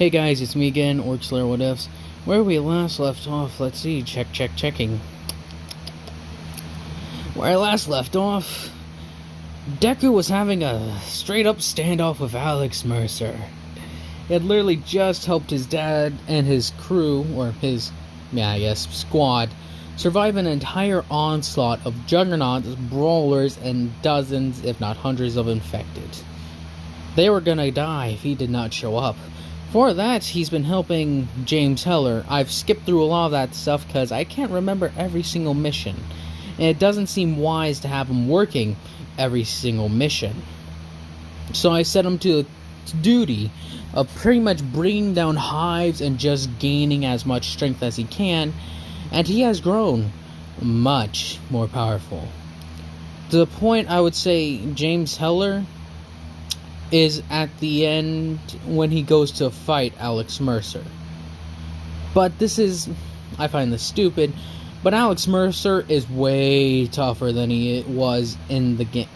Hey guys, it's me again, Orcslayer What Ifs. Where we last left off, let's see, checking. Where I last left off, Deku was having a straight up standoff with Alex Mercer. He had literally just helped his dad and his crew, or his, squad, survive an entire onslaught of juggernauts, brawlers, and dozens, if not hundreds, of infected. They were gonna die if he did not show up. For that, he's been helping James Heller. I've skipped through a lot of that stuff because I can't remember every single mission. And it doesn't seem wise to have him working every single mission. So I set him to duty of pretty much bringing down hives and just gaining as much strength as he can. And he has grown much more powerful. To the point I would say James Heller is at the end when he goes to fight Alex Mercer. But I find this stupid, but Alex Mercer is way tougher than he was in the game.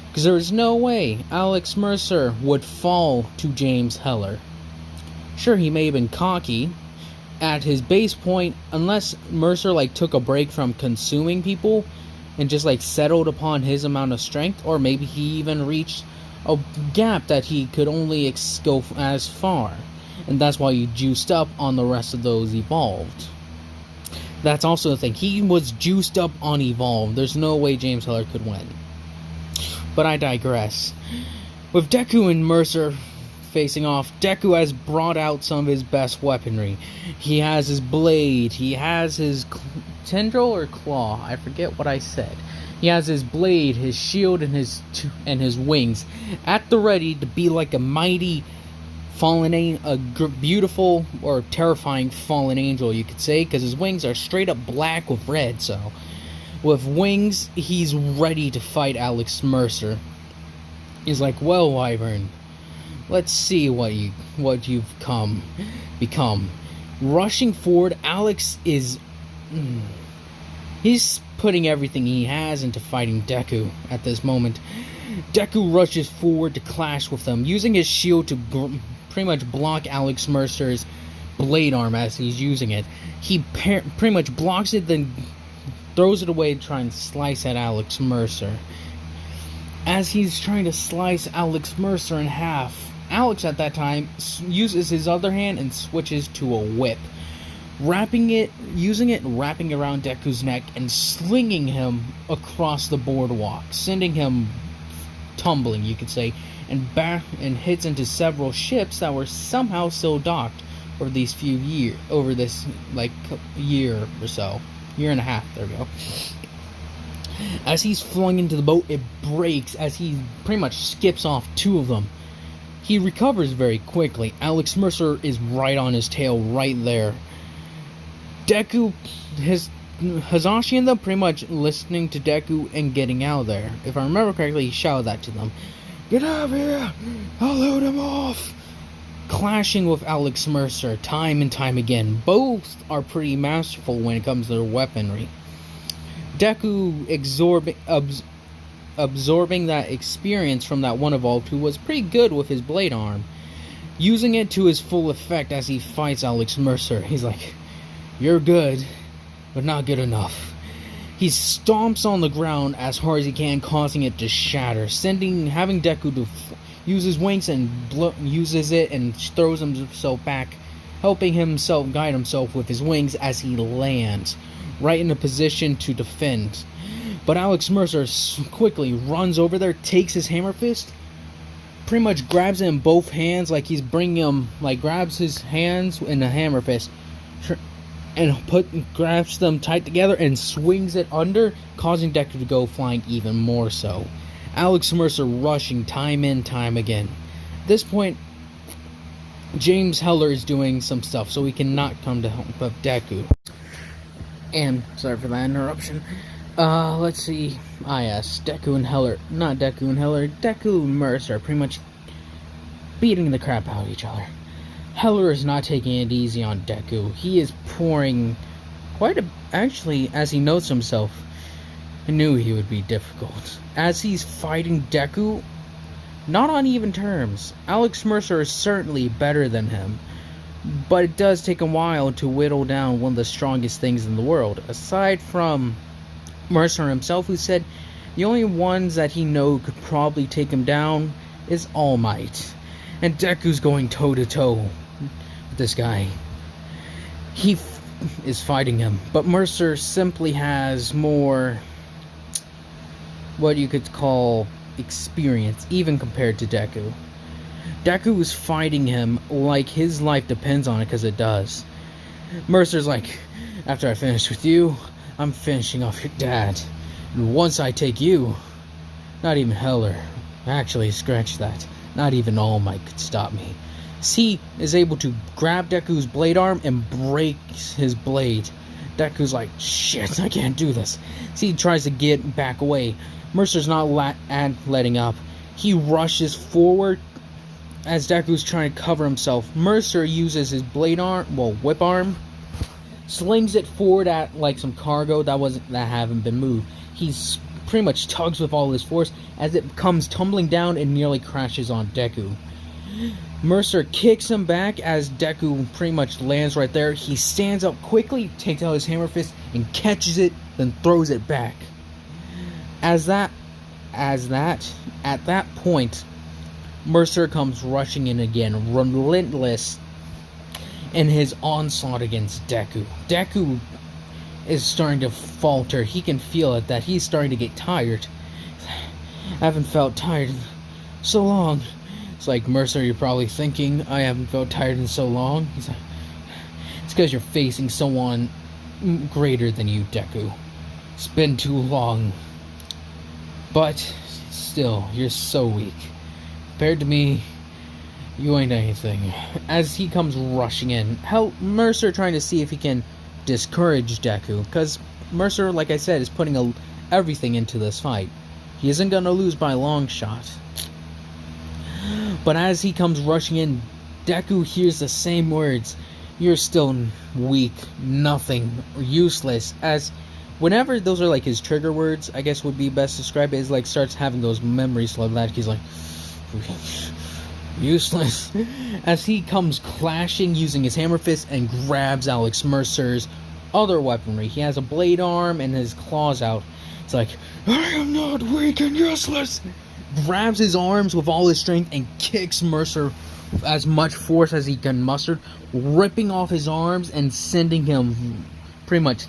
Because there's no way Alex Mercer would fall to James Heller. Sure, he may have been cocky at his base point, unless Mercer took a break from consuming people and just settled upon his amount of strength, or maybe he even reached a gap that he could only go as far, and that's why he juiced up on the rest of those evolved. That's also the thing, he was juiced up on evolved. There's no way James Heller could win. But I digress. With Deku and Mercer facing off, Deku has brought out some of his best weaponry. He has his blade, he has his tendril or claw, I forget what I said. He has his blade, his shield, and his wings at the ready to be like a mighty beautiful or terrifying fallen angel, you could say, because his wings are straight up black with red. So with wings, he's ready to fight Alex Mercer. He's like, well, Wyvern, let's see what you've become. Rushing forward, Alex is he's putting everything he has into fighting Deku at this moment. Deku rushes forward to clash with them, using his shield to pretty much block Alex Mercer's blade arm as he's using it. He pretty much blocks it, then throws it away to try and slice at Alex Mercer. As he's trying to slice Alex Mercer in half, Alex at that time uses his other hand and switches to a whip, wrapping around Deku's neck and slinging him across the boardwalk, sending him tumbling, you could say, and hits into several ships that were somehow still docked over this year or so, year and a half. There we go. As he's flung into the boat, it breaks as he pretty much skips off two of them. He recovers very quickly. Alex Mercer is right on his tail, right there. Deku, Hazashi and them pretty much listening to Deku and getting out of there. If I remember correctly, he shouted that to them. Get out of here! I'll load him off! Clashing with Alex Mercer time and time again. Both are pretty masterful when it comes to their weaponry. Deku absorbing that experience from that one evolved who was pretty good with his blade arm, using it to his full effect as he fights Alex Mercer. He's like, you're good, but not good enough. He stomps on the ground as hard as he can, causing it to shatter, having Deku to use his wings and uses it and throws himself back, helping himself guide himself with his wings as he lands right in a position to defend. But Alex Mercer quickly runs over there, takes his hammer fist, pretty much grabs it in both hands like he's bringing him, grabs his hands in the hammer fist and grabs them tight together and swings it under, causing Deku to go flying even more so. Alex Mercer rushing time and time again. At this point, James Heller is doing some stuff, so he cannot come to help of Deku. And, sorry for that interruption. Let's see. Yes, Deku and Mercer pretty much beating the crap out of each other. Heller is not taking it easy on Deku. He is pouring actually, as he notes himself, I knew he would be difficult. As he's fighting Deku, Not on even terms. Alex Mercer is certainly better than him, but it does take a while to whittle down one of the strongest things in the world. Aside from Mercer himself, who said the only ones that he know could probably take him down is All Might. And Deku's going toe-to-toe with this guy. He is fighting him, but Mercer simply has more, what you could call, experience, even compared to Deku. Deku is fighting him like his life depends on it, because it does. Mercer's like, after I finish with you, I'm finishing off your dad. And once I take you, not even Heller, actually scratch that, not even All Might could stop me. C is able to grab Deku's blade arm and breaks his blade. Deku's like, shit, I can't do this. C tries to get back away. Mercer's not letting up. He rushes forward as Deku's trying to cover himself. Mercer uses his blade arm, whip arm, slings it forward at like some cargo that haven't been moved. He's pretty much tugs with all his force as it comes tumbling down and nearly crashes on Deku. Mercer kicks him back as Deku pretty much lands right there. He stands up quickly, takes out his hammer fist, and catches it, then throws it back. At that point, Mercer comes rushing in again, relentless in his onslaught against Deku. Deku is starting to falter. He can feel it, that he's starting to get tired. I haven't felt tired in so long. It's like, Mercer, you're probably thinking, I haven't felt tired in so long. He's like, it's because you're facing someone greater than you, Deku. It's been too long. But still, you're so weak. Compared to me, you ain't anything. As he comes rushing in, Mercer trying to see if he can discourage Deku, because Mercer, like I said, is putting everything into this fight. He isn't gonna lose by a long shot. But as he comes rushing in, Deku hears the same words. You're still weak, nothing, useless. As whenever those are like his trigger words, I guess would be best described, is like starts having those memories of that. He's like, useless. As he comes clashing using his hammer fist and grabs Alex Mercer's other weaponry. He has a blade arm and his claws out. It's like, I am not weak and useless. Grabs his arms with all his strength and kicks Mercer with as much force as he can muster, ripping off his arms and sending him pretty much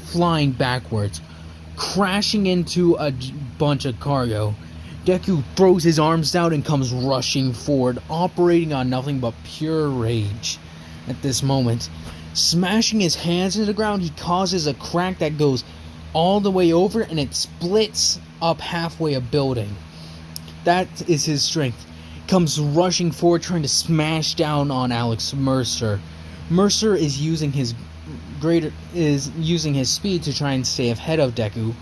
flying backwards, crashing into a bunch of cargo. Deku throws his arms down and comes rushing forward, operating on nothing but pure rage. At this moment, smashing his hands into the ground, he causes a crack that goes all the way over and it splits up halfway a building. That is his strength. Comes rushing forward, trying to smash down on Alex Mercer. Mercer is using his speed to try and stay ahead of Deku.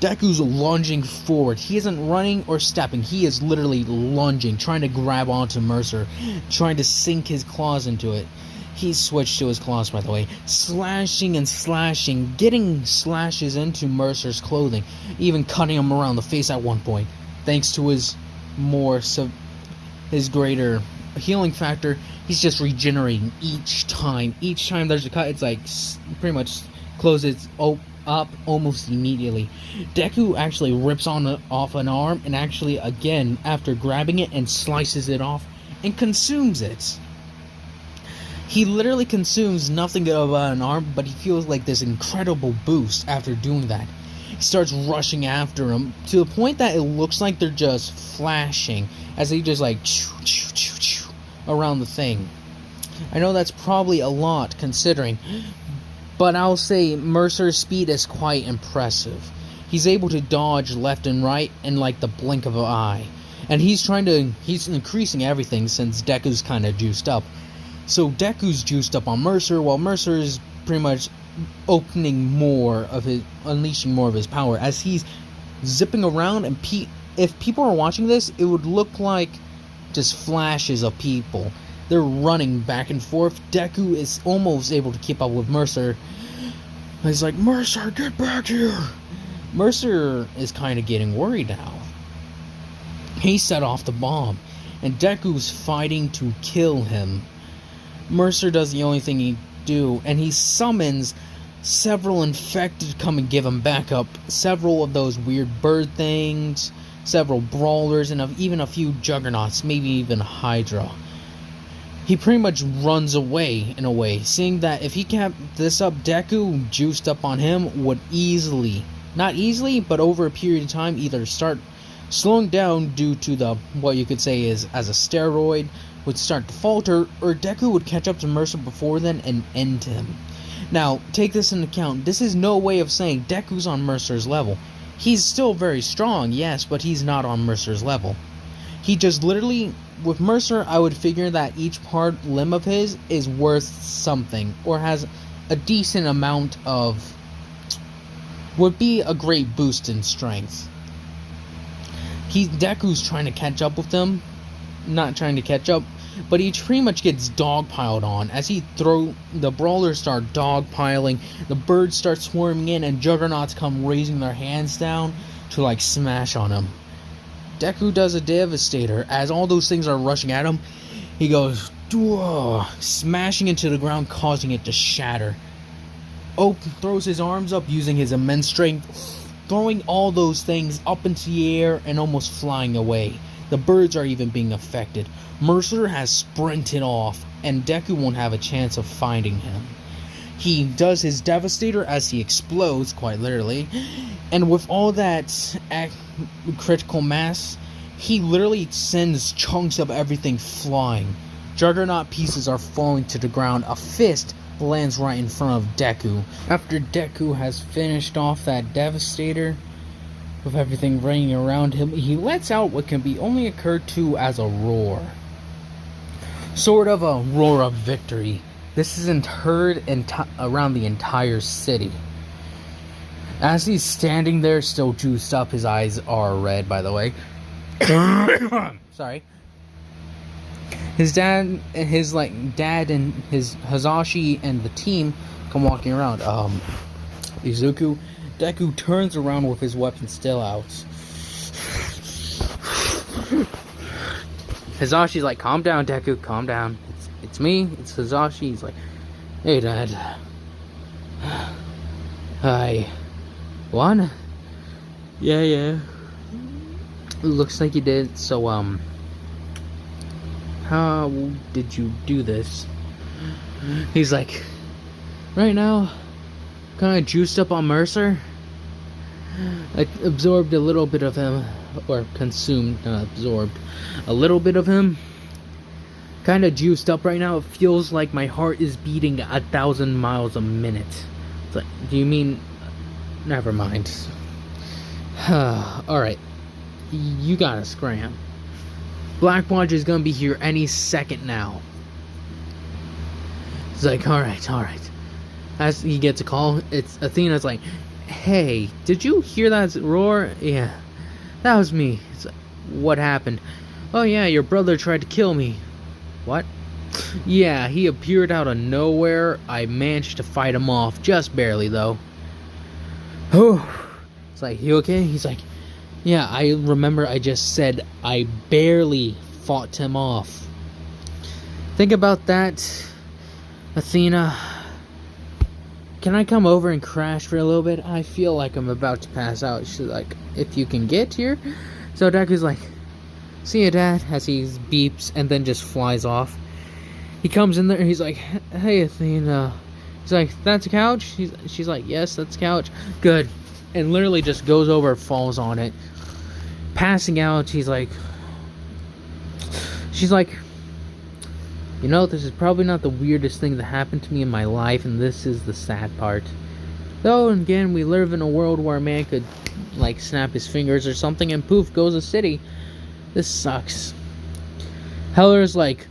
Deku's lunging forward. He isn't running or stepping. He is literally lunging, trying to grab onto Mercer, trying to sink his claws into it. He's switched to his claws, by the way. Slashing and slashing, getting slashes into Mercer's clothing, even cutting him around the face at one point. Thanks to his greater healing factor, he's just regenerating each time. Each time there's a cut, it's like pretty much closes up almost immediately. Deku actually rips off an arm, and actually again, after grabbing it and slices it off and consumes it. He literally consumes nothing of an arm, but he feels like this incredible boost after doing that. He starts rushing after him to the point that it looks like they're just flashing as they just like choo around the thing. I know that's probably a lot considering, but I'll say Mercer's speed is quite impressive. He's able to dodge left and right in like the blink of an eye. And he's increasing everything since Deku's kind of juiced up. So Deku's juiced up on Mercer, while Mercer is pretty much unleashing more of his power as he's zipping around. And if people are watching this, it would look like just flashes of people. They're running back and forth. Deku is almost able to keep up with Mercer. He's like, Mercer, get back here! Mercer is kind of getting worried now. He set off the bomb, and Deku's fighting to kill him. Mercer does the only thing he do, and he summons several infected to come and give him backup. Several of those weird bird things, several brawlers, and even a few juggernauts, maybe even Hydra. He pretty much runs away, in a way, seeing that if he kept this up, Deku, juiced up on him, would easily, not easily, but over a period of time, either start slowing down due to the, what you could say is, as a steroid, would start to falter, or Deku would catch up to Mercer before then and end him. Now, take this into account. This is no way of saying Deku's on Mercer's level. He's still very strong, yes, but he's not on Mercer's level. He just literally, with Mercer, I would figure that each limb of his is worth something, or has a decent amount of, would be a great boost in strength. Deku's trying to catch up with them, not trying to catch up, but he pretty much gets dogpiled on. As the brawlers start dogpiling, the birds start swarming in, and juggernauts come raising their hands down to like smash on him. Deku does a devastator. As all those things are rushing at him, he goes smashing into the ground, causing it to shatter. Oak throws his arms up using his immense strength, throwing all those things up into the air and almost flying away. The birds are even being affected. Mercer has sprinted off, and Deku won't have a chance of finding him. He does his devastator as he explodes, quite literally, and with all that critical mass, he literally sends chunks of everything flying. Juggernaut pieces are falling to the ground. A fist lands right in front of Deku. After Deku has finished off that devastator, with everything raining around him, he lets out what can be only occurred to as a roar. Sort of a roar of victory. This isn't heard around the entire city. As he's standing there, still juiced up, his eyes are red, by the way. Sorry. His dad and his Hazashi and the team come walking around. Izuku, Deku turns around with his weapon still out. Hazashi's like, calm down, Deku, calm down. It's me, it's Hazashi. He's like, hey, Dad. Hi. What? Yeah. Looks like you did. So, how did you do this? He's like, right now, kind of juiced up on Mercer. I absorbed a little bit of him, or consumed, not absorbed, a little bit of him. Kind of juiced up right now. It feels like my heart is beating 1,000 miles a minute. It's like, do you mean? Never mind. Alright. You gotta scram. Black Watch is gonna be here any second now. It's like, alright. As he gets a call, it's Athena's like, hey, did you hear that roar? Yeah, that was me. It's like, what happened? Oh yeah, your brother tried to kill me. What? Yeah, he appeared out of nowhere. I managed to fight him off, just barely though. Oh, it's like, you okay? He's like, yeah, I remember I just said I barely fought him off. Think about that, Athena. Can I come over and crash for a little bit? I feel like I'm about to pass out. She's like, if you can get here. So Deku's like, see ya, Dad, as he beeps and then just flies off. He comes in there and he's like, hey, Athena. He's like, that's a couch? She's like, yes, that's a couch. Good. And literally just goes over, falls on it. Passing out, she's like, you know, this is probably not the weirdest thing that happened to me in my life, and this is the sad part. Though, again, we live in a world where a man could, like, snap his fingers or something, and poof, goes a city. This sucks. Heller's like,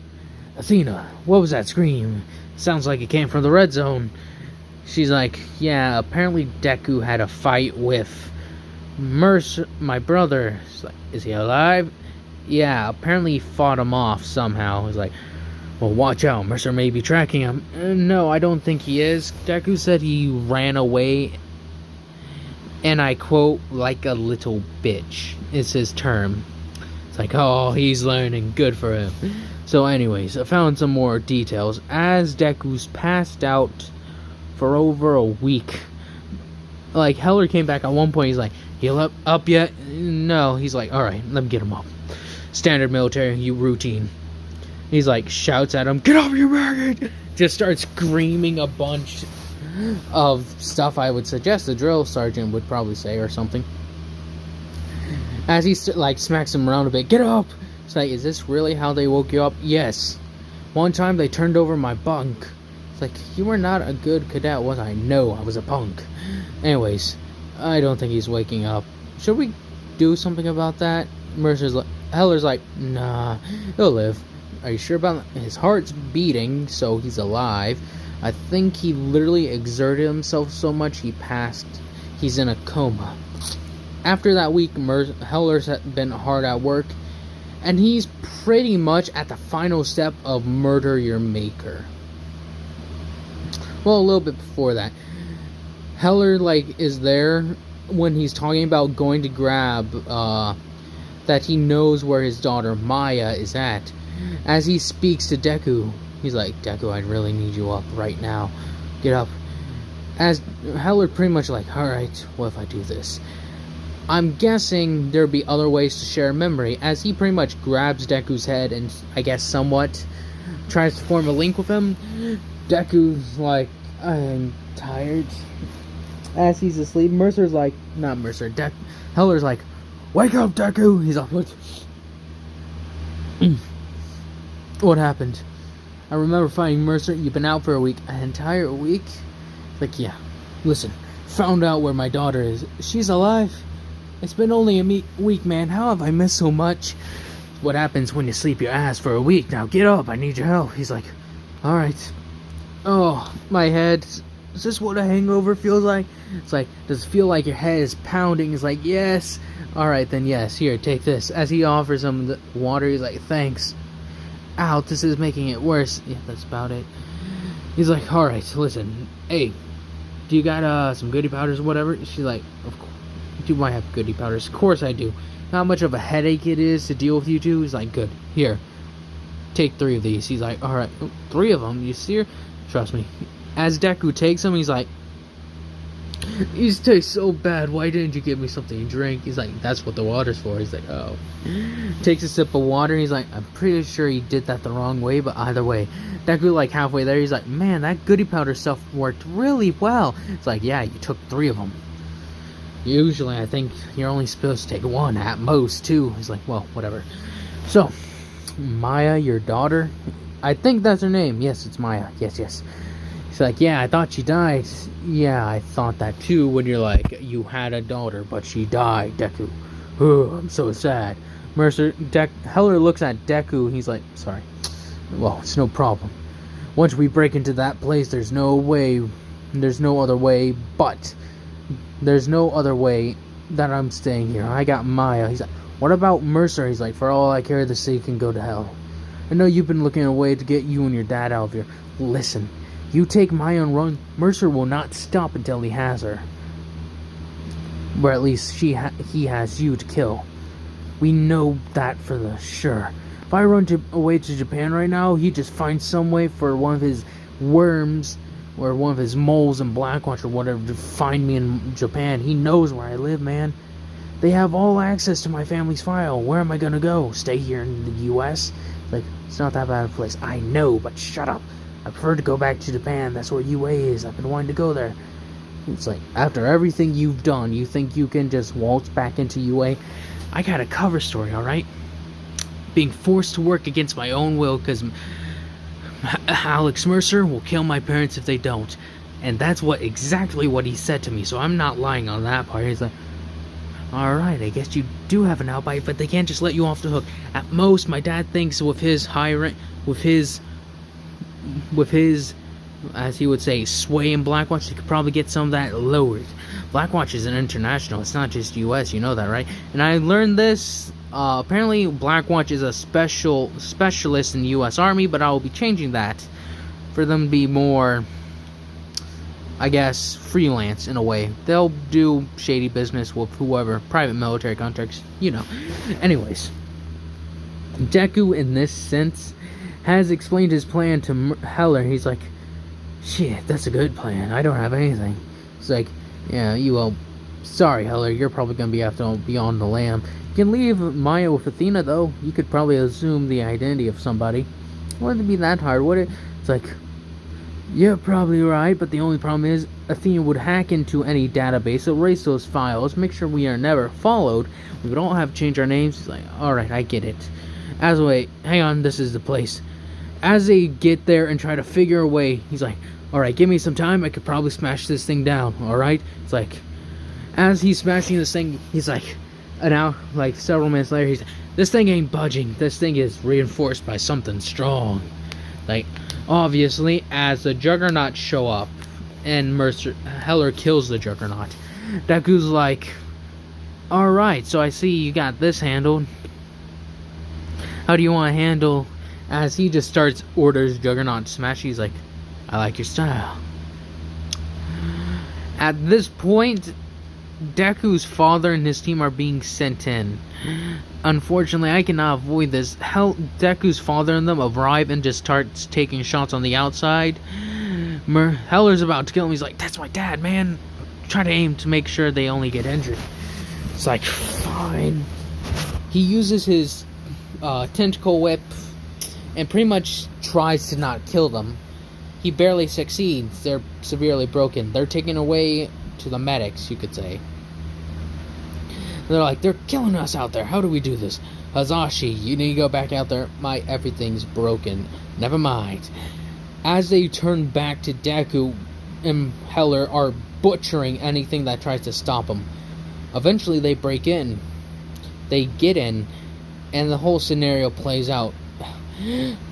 Athena, what was that scream? Sounds like it came from the red zone. She's like, yeah, apparently Deku had a fight with Mercer, my brother. She's like, is he alive? Yeah, apparently he fought him off somehow. He's like, well, watch out, Mercer may be tracking him. No, I don't think he is. Deku said he ran away, and I quote, like a little bitch, is his term. It's like, oh, he's learning. Good for him. So anyways, I found some more details. As Deku's passed out for over a week. Like, Heller came back at one point. He's like, heal up yet? No. He's like, alright, let me get him up. Standard military routine. He's like, shouts at him, get up, you maggot! Just starts screaming a bunch of stuff I would suggest the drill sergeant would probably say or something. As he like smacks him around a bit, get up! It's like, is this really how they woke you up? Yes. One time they turned over my bunk. It's like, you were not a good cadet, was I? No, I was a punk. Anyways, I don't think he's waking up. Should we do something about that? Heller's like, nah, he'll live. Are you sure about that? His heart's beating, so he's alive. I think he literally exerted himself so much he passed. He's in a coma. After that week, Heller's been hard at work, and he's pretty much at the final step of murder your maker. Well, a little bit before that. Heller, like, is there when he's talking about going to grab, that he knows where his daughter Maya is at. As he speaks to Deku, he's like, Deku, I really need you up right now. Get up. As Heller pretty much like, alright, what if I do this? I'm guessing there'd be other ways to share memory, as he pretty much grabs Deku's head and, I guess, somewhat tries to form a link with him. Deku's like, I'm tired. As he's asleep, Mercer's like, not Mercer, Heller's like, wake up, Deku! He's like, what? What happened? I remember finding Mercer. You've been out for a week. An entire week? Like, yeah. Listen, found out where my daughter is. She's alive. It's been only a week, man. How have I missed so much? What happens when you sleep your ass for a week? Now get up. I need your help. He's like, alright. Oh, my head. Is this what a hangover feels like? It's like, does it feel like your head is pounding? It's like, yes. Alright, then yes. Here, take this. As he offers him the water, he's like, thanks. Ow, this is making it worse. Yeah, that's about it. He's like, alright, listen. Hey, do you got some goody powders or whatever? She's like, of course. Do I have goody powders? Of course I do. How much of a headache it is to deal with you two? He's like, good. Here, take 3 of these. He's like, alright, 3 of them? You see her? Trust me. As Deku takes them, he's like, these taste so bad. Why didn't you give me something to drink? He's like, that's what the water's for. He's like, oh. Takes a sip of water. He's like, I'm pretty sure he did that the wrong way, but either way. Deku, like, halfway there, he's like, man, that goody powder stuff worked really well. It's like, yeah, you took 3 of them. Usually, I think you're only supposed to take 1 at most, 2. He's like, well, whatever. So, Maya, your daughter? I think that's her name. Yes, it's Maya. Yes. She's like, yeah, I thought she died. Yeah, I thought that too when you're like, you had a daughter, but she died, Deku. Oh, I'm so sad. Heller looks at Deku, and he's like, sorry. Well, it's no problem. Once we break into that place, there's no other way that I'm staying here. I got Maya. He's like, what about Mercer? He's like, for all I care, the city can go to hell. I know you've been looking a way to get you and your dad out of here. Listen. You take Maya and run, Mercer will not stop until he has her. Or at least he has you to kill. We know that for the sure. If I run away to Japan right now, he just finds some way for one of his worms, or one of his moles in Blackwatch or whatever, to find me in Japan. He knows where I live, man. They have all access to my family's file. Where am I gonna go? Stay here in the U.S.? Like, it's not that bad a place. I know, but shut up. I prefer to go back to Japan. That's where UA is. I've been wanting to go there. It's like, after everything you've done, you think you can just waltz back into UA? I got a cover story, alright? Being forced to work against my own will because Alex Mercer will kill my parents if they don't. And that's exactly what he said to me, so I'm not lying on that part. He's like, alright, I guess you do have an alibi, but they can't just let you off the hook. At most, my dad thinks with his high rank, with his, as he would say, sway in Blackwatch, they could probably get some of that lowered. Blackwatch is an international, it's not just US, you know that, right? And I learned this, apparently Blackwatch is a specialist in the US Army, but I will be changing that for them to be more, I guess, freelance in a way. They'll do shady business with whoever, private military contracts, you know. Anyways, Deku, in this sense, has explained his plan to Heller. He's like, shit, that's a good plan. I don't have anything. It's like, yeah, you will. Sorry, Heller, you're probably gonna have to be on the lam. You can leave Maya with Athena, though. You could probably assume the identity of somebody. Wouldn't be that hard, would it? It's like, you're probably right, but the only problem is Athena would hack into any database, erase those files, make sure we are never followed. We would all have to change our names. He's like, alright, I get it. As wait, hang on, this is the place. As they get there and try to figure a way, he's like, alright, give me some time, I could probably smash this thing down, alright? It's like, as he's smashing this thing, he's like, now, like several minutes later, he's like, this thing ain't budging. This thing is reinforced by something strong. Like, obviously, as the Juggernauts show up and Heller kills the Juggernaut, Deku's like, alright, so I see you got this handled. How do you want to handle? As he just orders Juggernaut to smash, he's like, I like your style. At this point, Deku's father and his team are being sent in. Unfortunately, I cannot avoid this. Deku's father and them arrive and just starts taking shots on the outside. Heller's about to kill him. He's like, that's my dad, man. Try to aim to make sure they only get injured. It's like, fine. He uses his tentacle whip and pretty much tries to not kill them. He barely succeeds. They're severely broken. They're taken away to the medics, you could say. They're like, they're killing us out there. How do we do this? Hazashi, you need to go back out there. Everything's broken. Never mind. As they turn back to Deku and Heller are butchering anything that tries to stop them. Eventually they break in. They get in, and the whole scenario plays out.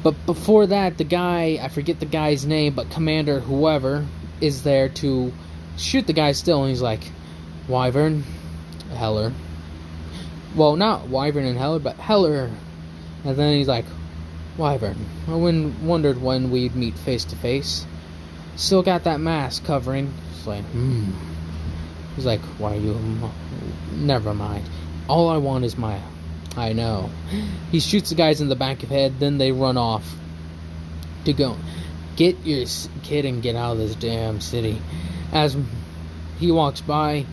But before that, the guy, I forget the guy's name, but Commander whoever is there to shoot the guy still, and he's like, Wyvern, Heller. Well, not Wyvern and Heller, but Heller. And then he's like, Wyvern. I wondered when we'd meet face to face. Still got that mask covering. It's like, He's like, why are you? Never mind. All I want is Maya. I know. He shoots the guys in the back of the head, then they run off to go. Get your kid and get out of this damn city. As he walks by,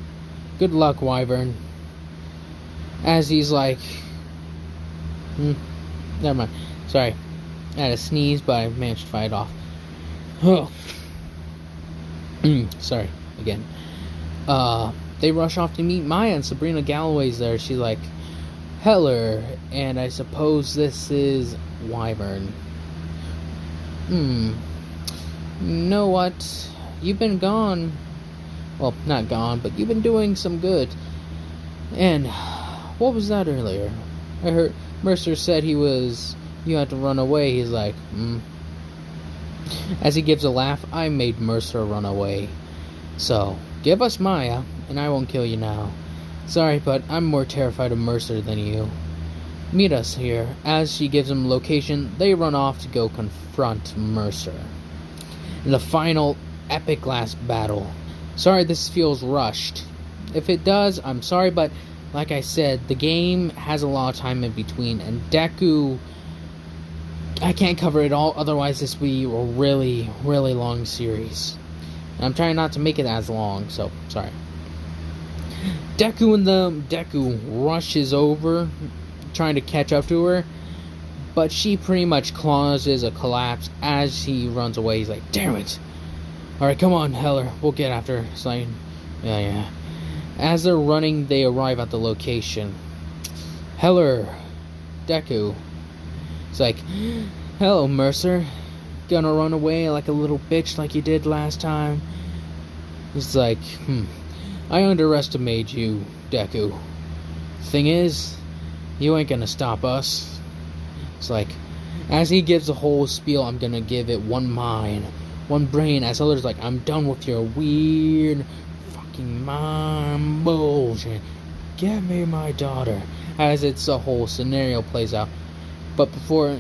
good luck, Wyvern. As he's like, never mind. Sorry, I had a sneeze, but I managed to fight it off. Oh, sorry again. They rush off to meet Maya, and Sabrina Galloway's there. She's like, Heller, and I suppose this is Wyvern. You know what? You've been gone. Well, not gone, but you've been doing some good. And what was that earlier? I heard Mercer said you had to run away. He's like, As he gives a laugh, I made Mercer run away. So, give us Maya, and I won't kill you now. Sorry, but I'm more terrified of Mercer than you. Meet us here. As she gives him location, they run off to go confront Mercer. In the final epic last battle. Sorry this feels rushed. If it does, I'm sorry, but like I said, the game has a lot of time in between, and Deku, I can't cover it all, otherwise this will be a really, really long series. And I'm trying not to make it as long, so sorry. Deku rushes over, trying to catch up to her, but she pretty much causes a collapse as he runs away. He's like, damn it! Alright, come on, Heller, we'll get after her. It's like, yeah. As they're running, they arrive at the location. Heller, Deku. It's like, hello, Mercer. Gonna run away like a little bitch like you did last time? It's like, I underestimated you, Deku. Thing is, you ain't gonna stop us. It's like, as he gives the whole spiel, I'm gonna give it one mind, one brain, as Heller's like, I'm done with your weird fucking mind bullshit. Give me my daughter. As it's the whole scenario plays out. But before,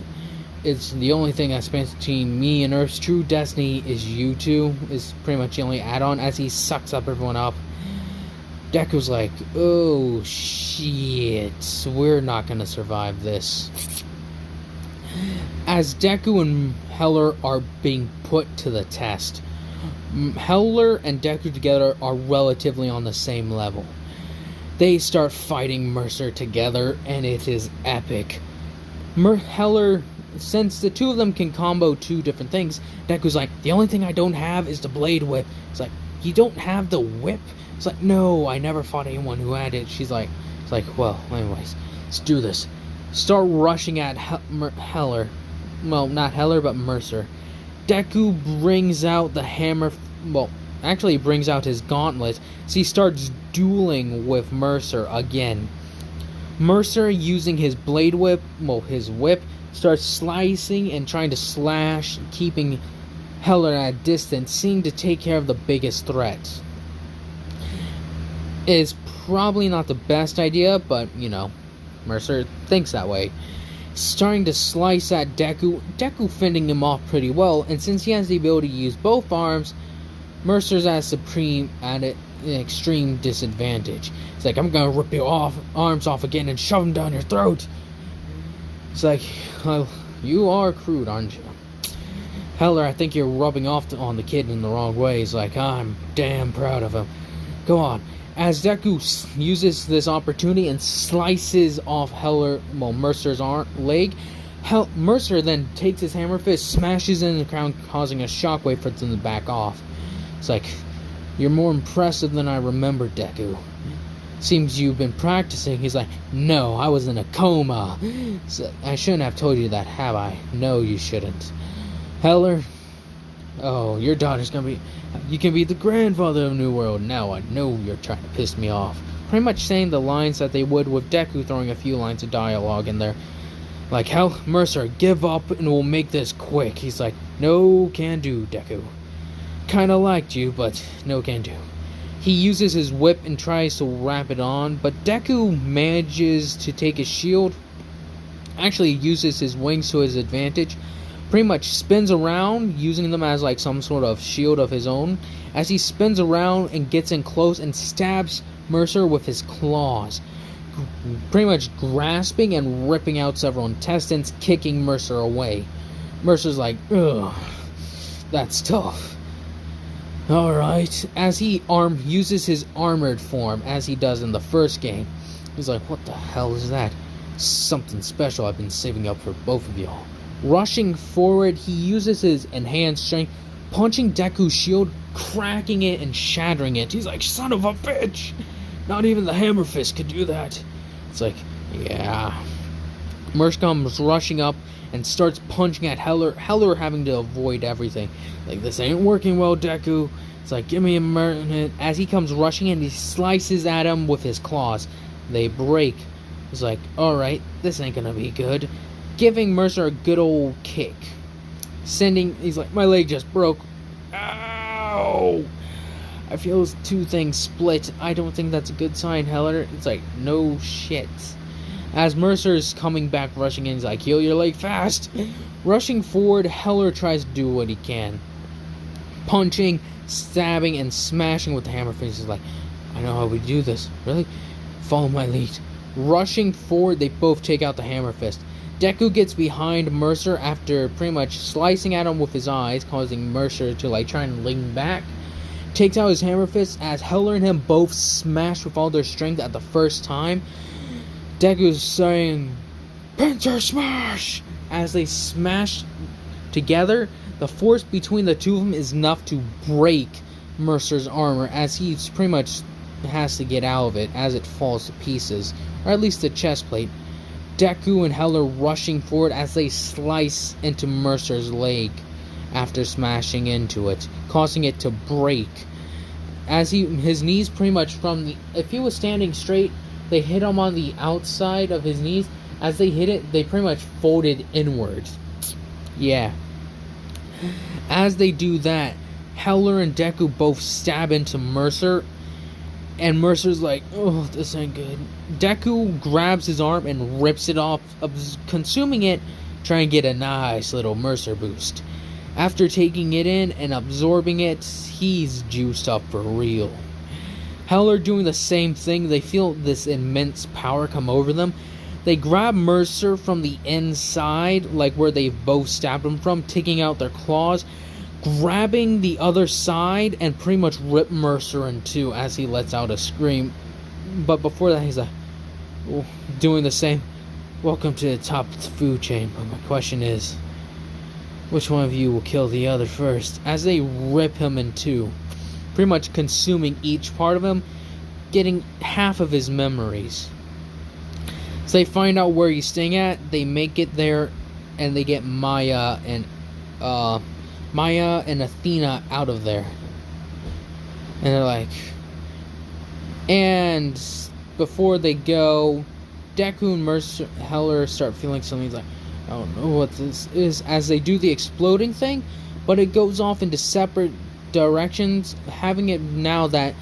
it's the only thing that spans between me and Earth's true destiny is you two, is pretty much the only add-on, as he sucks up everyone up. Deku's like, oh shit, we're not gonna survive this. As Deku and Heller are being put to the test, Heller and Deku together are relatively on the same level. They start fighting Mercer together, and it is epic. Heller, since the two of them can combo two different things, Deku's like, the only thing I don't have is the Blade Whip. It's like, you don't have the whip? It's like, no, I never fought anyone who had it. It's like, well, anyways, let's do this. Start rushing at Heller. Well, not Heller, but Mercer. Deku brings out the hammer. Well, actually, he brings out his gauntlet. So he starts dueling with Mercer again. Mercer, using his blade whip, well, his whip, starts slicing and trying to slash, keeping Heller at a distance, seeming to take care of the biggest threat. It is probably not the best idea, but, you know, Mercer thinks that way. Starting to slice at Deku fending him off pretty well, and since he has the ability to use both arms, Mercer's at an extreme disadvantage. It's like, I'm gonna rip your arms off again and shove them down your throat. It's like, well, you are crude, aren't you? Heller, I think you're rubbing off on the kid in the wrong way. He's like, I'm damn proud of him. Go on. As Deku uses this opportunity and slices off Mercer's leg, Mercer then takes his hammer fist, smashes it in the ground, causing a shockwave for them to back off. It's like, you're more impressive than I remember, Deku. Seems you've been practicing. He's like, no, I was in a coma. So, I shouldn't have told you that, have I? No, you shouldn't. Heller, oh, your daughter's gonna be... You can be the grandfather of New World. Now I know you're trying to piss me off. Pretty much saying the lines that they would with Deku throwing a few lines of dialogue in there. Like, hell, Mercer, give up and we'll make this quick. He's like, no can do, Deku. Kinda liked you, but no can do. He uses his whip and tries to wrap it on, but Deku manages to take his shield. Actually uses his wings to his advantage. Pretty much spins around, using them as like some sort of shield of his own, as he spins around and gets in close and stabs Mercer with his claws, pretty much grasping and ripping out several intestines, kicking Mercer away. Mercer's like, ugh, that's tough. Alright, as he uses his armored form, as he does in the first game. He's like, what the hell is that? Something special I've been saving up for both of y'all. Rushing forward, he uses his enhanced strength, punching Deku's shield, cracking it and shattering it. He's like, son of a bitch! Not even the hammer fist could do that. It's like, yeah. Mercer comes rushing up and starts punching at Heller. Heller having to avoid everything. Like, this ain't working well, Deku. It's like, give me a minute. As he comes rushing in, he slices at him with his claws. They break. He's like, alright, this ain't gonna be good. Giving Mercer a good old kick. He's like, my leg just broke. Ow! I feel those two things split. I don't think that's a good sign, Heller. It's like, no shit. As Mercer is coming back, rushing in, he's like, heal your leg fast. Rushing forward, Heller tries to do what he can. Punching, stabbing, and smashing with the hammer fist. He's like, I know how we do this. Really? Follow my lead. Rushing forward, they both take out the hammer fist. Deku gets behind Mercer after pretty much slicing at him with his eyes, causing Mercer to like try and lean back. Takes out his hammer fist as Heller and him both smash with all their strength at the first time. Deku's saying, Pincer smash! As they smash together, the force between the two of them is enough to break Mercer's armor, as he pretty much has to get out of it as it falls to pieces, or at least the chest plate. Deku and Heller rushing forward as they slice into Mercer's leg after smashing into it, causing it to break. As his knees pretty much if he was standing straight, they hit him on the outside of his knees. As they hit it, they pretty much folded inwards. Yeah. As they do that, Heller and Deku both stab into Mercer, and Mercer's like, oh, this ain't good. Deku grabs his arm and rips it off, consuming it, trying to get a nice little Mercer boost. After taking it in and absorbing it, he's juiced up for real. Heller doing the same thing. They feel this immense power come over them. They grab Mercer from the inside, like where they've both stabbed him from, taking out their claws, grabbing the other side, and pretty much rip Mercer in two as he lets out a scream. But before that, he's like, doing the same. Welcome to the top of the food chain, but my question is, which one of you will kill the other first? As they rip him in two, pretty much consuming each part of him, getting half of his memories. So they find out where he's staying at, they make it there, and they get Maya and Athena out of there. And they're like, and before they go, Deku and Mercer Heller start feeling something. He's like, I don't know what this is, as they do the exploding thing, but it goes off into separate directions, having it now that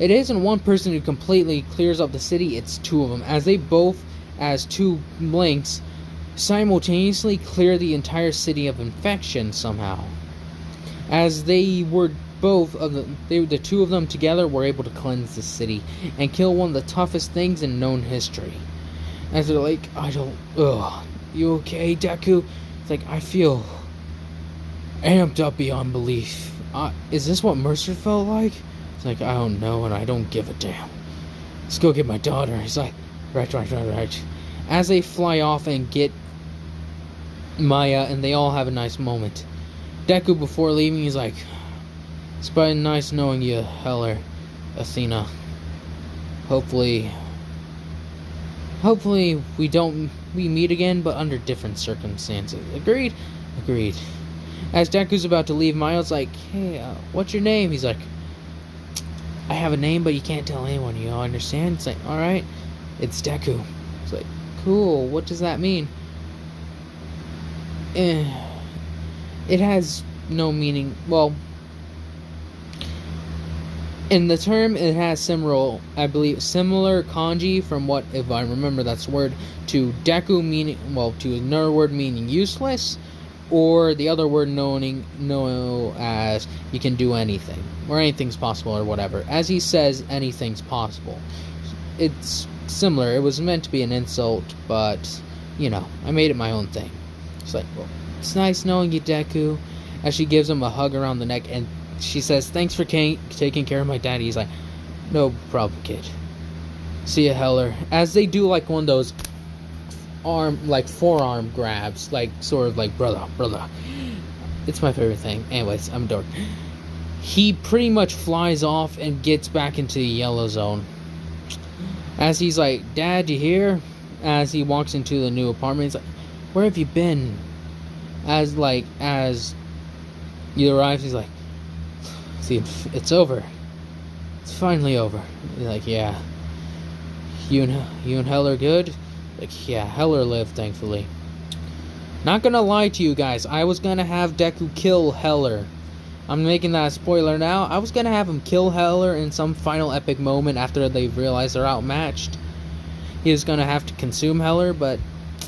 it isn't one person who completely clears up the city, it's two of them, as they both, as two blinks, simultaneously clear the entire city of infection somehow. As they were both of the two of them together were able to cleanse the city and kill one of the toughest things in known history. As they're like, you okay, Deku? It's like, I feel amped up beyond belief. Is this what Mercer felt like? It's like, I don't know, and I don't give a damn. Let's go get my daughter. He's like, right. As they fly off and get Maya, and they all have a nice moment. Deku, before leaving, he's like, it's been nice knowing you, Heller, Athena. Hopefully we meet again, but under different circumstances. Agreed. As Deku's about to leave, Maya's like, hey, what's your name? He's like, I have a name, but you can't tell anyone, you all understand? It's like, alright, it's Deku. It's like, cool, what does that mean? It has no meaning. Well, in the term, it has similar kanji from what, if I remember that's the word, to Deku meaning, well, to another word meaning useless, or the other word known as you can do anything, or anything's possible, or whatever. As he says, anything's possible. It's similar. It was meant to be an insult, but, you know, I made it my own thing. It's like, well, it's nice knowing you, Deku. As she gives him a hug around the neck, and she says, thanks for taking care of my daddy. He's like, no problem, kid. See ya, Heller. As they do like one of those forearm grabs, like sort of like brother. It's my favorite thing. Anyways, I'm a dork. He pretty much flies off and gets back into the yellow zone. As he's like, Dad, you here? As he walks into the new apartment, he's like, where have you been? As he arrives, he's like, see, it's over. It's finally over. He's like, yeah. You and Heller good? Like, yeah, Heller lived, thankfully. Not gonna lie to you guys, I was gonna have Deku kill Heller. I'm making that a spoiler now. I was gonna have him kill Heller in some final epic moment after they realize they're outmatched. He was gonna have to consume Heller, but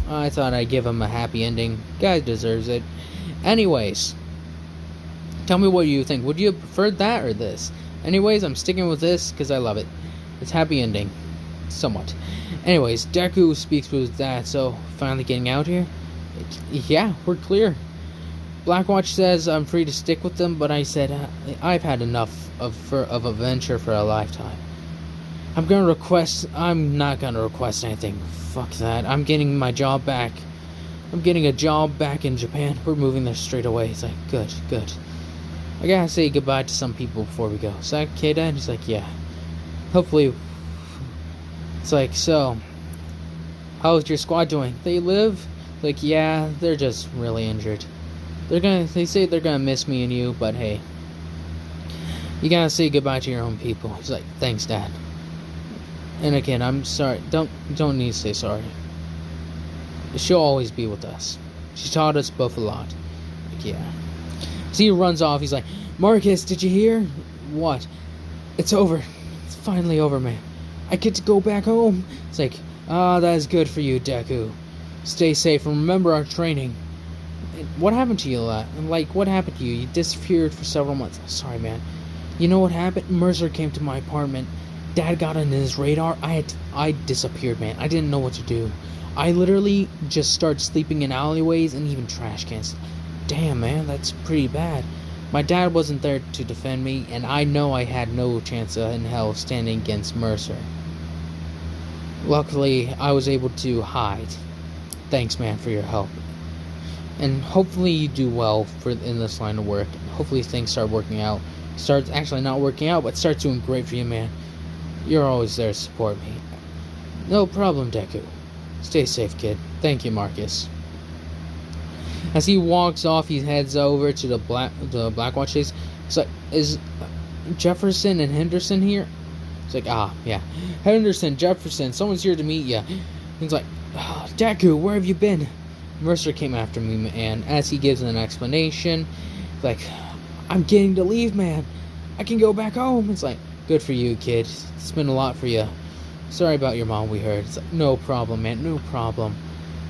I thought I'd give him a happy ending. Guy deserves it. Anyways, tell me what you think. Would you have preferred that or this? Anyways, I'm sticking with this because I love it. It's happy ending. Somewhat. Anyways, Deku speaks with his dad, so finally getting out here? Yeah, we're clear. Blackwatch says I'm free to stick with them, but I said I've had enough of a venture for a lifetime. I'm not gonna request anything. Fuck that. I'm getting my job back. I'm getting a job back in Japan. We're moving there straight away. It's like, good. I gotta say goodbye to some people before we go. Is that okay, Dad? He's like, yeah. Hopefully. It's like, so, how's your squad doing? They live? Like, yeah, they're just really injured. They say they're gonna miss me and you, but hey. You gotta say goodbye to your own people. He's like, thanks, Dad. And again, I'm sorry. Don't need to say sorry. She'll always be with us. She taught us both a lot. Like, yeah. So he runs off. He's like, Marcus, did you hear? What? It's over. It's finally over, man. I get to go back home. It's like, that is good for you, Deku. Stay safe and remember our training. What happened to you, what happened to you? You disappeared for several months. Sorry, man. You know what happened? Mercer came to my apartment. Dad got on his radar. I disappeared, man. I didn't know what to do. I literally just start sleeping in alleyways and even trash cans. Damn, man, that's pretty bad. My dad wasn't there to defend me, and I know I had no chance in hell standing against Mercer. Luckily, I was able to hide. Thanks, man, for your help. And hopefully you do well in this line of work. Hopefully things start working out. Starts actually not working out, but starts doing great for you, man. You're always there to support me. No problem, Deku. Stay safe, kid. Thank you, Marcus. As he walks off, he heads over to the Blackwatch chase. It's like, is Jefferson and Henderson here? It's like, yeah. Henderson, Jefferson, someone's here to meet you. He's like, Deku, where have you been? Mercer came after me, and as he gives an explanation, like, I'm getting to leave, man. I can go back home. It's like, good for you, kid. It's been a lot for you. Sorry about your mom, we heard. It's like, no problem, man, no problem.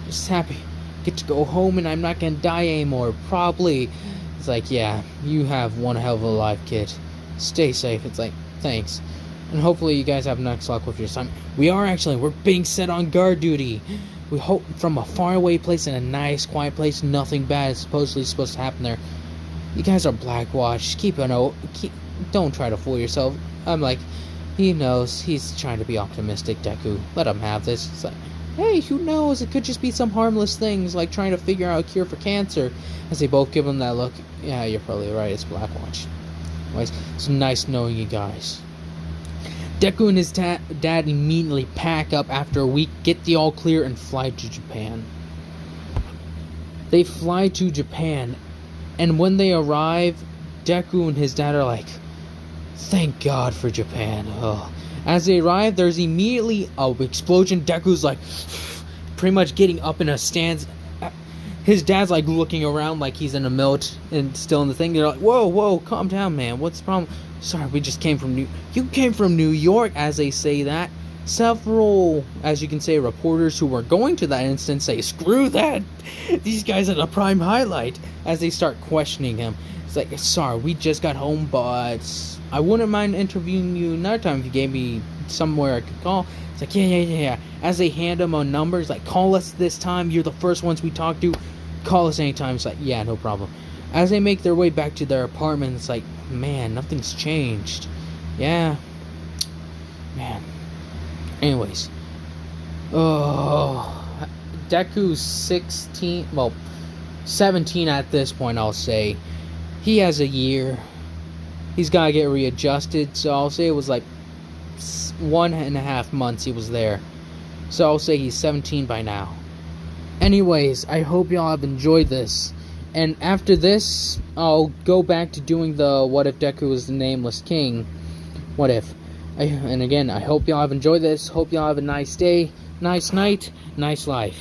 Just happy. Get to go home and I'm not gonna die anymore, probably. It's like, yeah, you have one hell of a life, kid. Stay safe. It's like, thanks. And hopefully you guys have next luck with your son. We're being set on guard duty. We hope from a faraway place in a nice, quiet place, nothing bad is supposed to happen there. You guys are Blackwatch. Don't try to fool yourself. I'm like, he knows. He's trying to be optimistic, Deku. Let him have this. It's like, hey, who knows? It could just be some harmless things, like trying to figure out a cure for cancer. As they both give him that look. Yeah, you're probably right. It's Blackwatch. Anyways, it's nice knowing you guys. Deku and his dad immediately pack up after a week, get the all clear, and fly to Japan. They fly to Japan, and when they arrive, Deku and his dad are like, thank God for Japan. Oh. As they arrive, there's immediately an explosion. Deku's like, pretty much getting up in a stance. His dad's like looking around like he's in a milt and still in the thing. They're like, whoa, calm down, man. What's the problem? Sorry, we just came from You came from New York, as they say that. Several, as you can say, reporters who were going to that instance say, screw that. These guys are the prime highlight. As they start questioning him. It's like, sorry, we just got home, but I wouldn't mind interviewing you another time if you gave me somewhere I could call. It's like, yeah. As they hand him a number, it's like, call us this time. You're the first ones we talk to. Call us anytime. It's like, yeah, no problem. As they make their way back to their apartment, it's like, man, nothing's changed. Yeah. Man. Anyways. Oh. Deku's 17 at this point, I'll say. He has a year. He's got to get readjusted, so I'll say it was like 1.5 months he was there. So I'll say he's 17 by now. Anyways, I hope y'all have enjoyed this. And after this, I'll go back to doing the What If Deku Was the Nameless King. What if? And again, I hope y'all have enjoyed this. Hope y'all have a nice day, nice night, nice life.